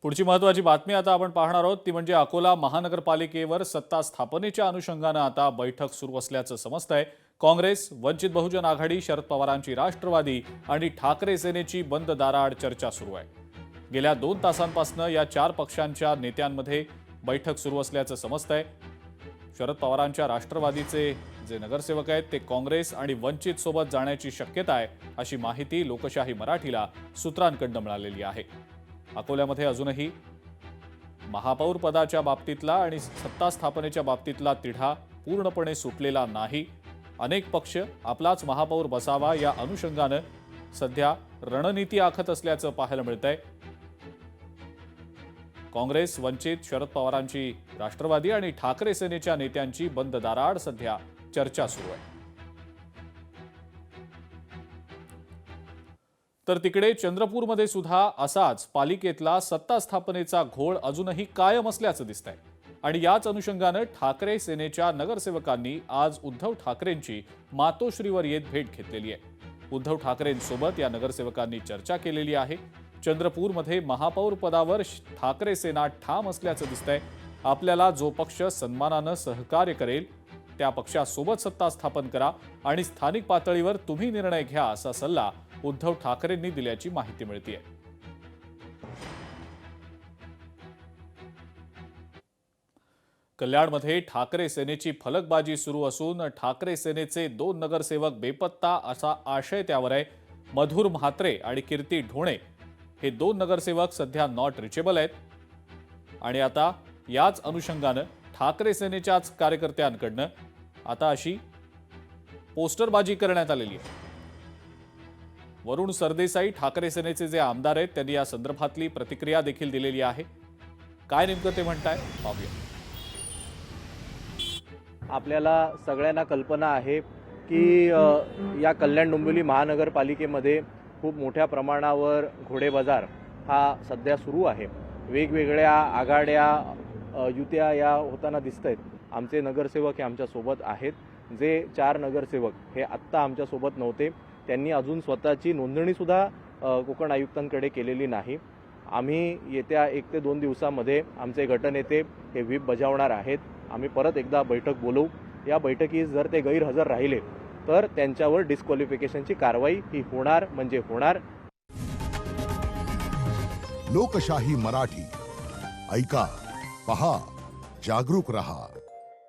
पुढची महत्त्वाची बातमी आता आपण पाहणार आहोत ती म्हणजे अकोला महानगरपालिकेवर सत्ता स्थापनेच्या अनुषंगानं आता बैठक सुरू असल्याचं समजतंय। काँग्रेस, वंचित बहुजन आघाडी, शरद पवारांची राष्ट्रवादी आणि ठाकरे सेनेची बंद दाराआड चर्चा सुरू आहे। गेल्या 2 तासांपासून या 4 पक्षांच्या नेत्यांमध्ये बैठक सुरू असल्याचं समजतंय। शरद पवारांच्या राष्ट्रवादीचे जे नगरसेवक आहेत ते काँग्रेस आणि वंचित सोबत जाण्याची शक्यता आहे अशी माहिती लोकशाही मराठीला सूत्रांकडून मिळालेली आहे। अकोल्यामध्ये अजूनही महापौर पदाच्या बाबतीतला आणि सत्ता स्थापनेच्या बाबतीतला तिढा पूर्णपणे सुटलेला नाही। अनेक पक्ष आपलाच महापौर बसावा या अनुषंगाने सध्या रणनीती आखत असल्याचं पाहायला मिळतंय। काँग्रेस, वंचित, शरद पवारांची राष्ट्रवादी आणि ठाकरे सेनेच्या नेत्यांची बंद दाराआड सध्या चर्चा सुरू आहे। तर तिकडे चंद्रपूरमध्ये सुद्धा असाच पालिकेतला सत्ता स्थापनेचा घोळ अजूनही कायम असल्याचं दिसतंय आणि याच अनुषंगाने ठाकरे सेनेच्या नगरसेवकांनी आज उद्धव ठाकरेंची मातोश्रीवर येत भेट घेतलेली आहे। उद्धव ठाकरेंसोबत या नगरसेवकांनी चर्चा केलेली आहे। चंद्रपूरमध्ये महापौर पदावर ठाकरे सेना ठाम असल्याचं दिसतंय। आपल्याला जो पक्ष सन्मानानं सहकार्य करेल त्या पक्षासोबत सत्ता स्थापन करा आणि स्थानिक पातळीवर तुम्ही निर्णय घ्या असा सल्ला उद्धव ठाकरेंनी दिल्याची माहिती मिळते। कल्याणमध्ये ठाकरे सेनेची फलकबाजी सुरू असून ठाकरे सेनेचे 2 नगरसेवक बेपत्ता असा आशय त्यावर आहे। मधुर म्हात्रे आणि कीर्ती ढोणे हे 2 नगरसेवक सध्या नॉट रिचेबल आहेत आणि आता याच अनुषंगाने ठाकरे सेनेच्याच कार्यकर्त्यांकडून आता अशी पोस्टरबाजी करण्यात आलेली आहे। वरुण सरदेसाई ठाकरे सेनेचे जे आमदार आहेत त्यांनी या संदर्भातली प्रतिक्रिया देखील दिलेली आहे। काय नेमकं ते म्हणताय पाहूया। आपल्याला सगळ्यांना कल्पना आहे की या कल्याण डोंबिवली महानगरपालिकेमध्ये खूप मोठ्या प्रमाणावर घोडे बाजार हा सध्या सुरू आहे। वेगवेगळ्या आघाड्या युत्या या होताना दिसत आहेत। आमचे नगरसेवक हे आमच्या सोबत आहेत। जे 4 नगरसेवक हे आत्ता आमच्या सोबत नव्हते, त्यांनी अजून स्वतःची नोंदणीसुद्धा कोकण आयुक्तांकडे केलेली नाही। आम्ही येत्या 1 ते 2 दिवसामध्ये आमचे गटनेते हे व्हीप बजावणार आहेत। आम्ही परत एकदा बैठक बोलवू। या बैठकीस जर ते गैरहजर राहिले तर त्यांच्यावर डिस्क्वालिफिकेशनची कारवाई ही होणार म्हणजे होणार। लोकशाही मराठी ऐका, पहा, जागरूक रहा।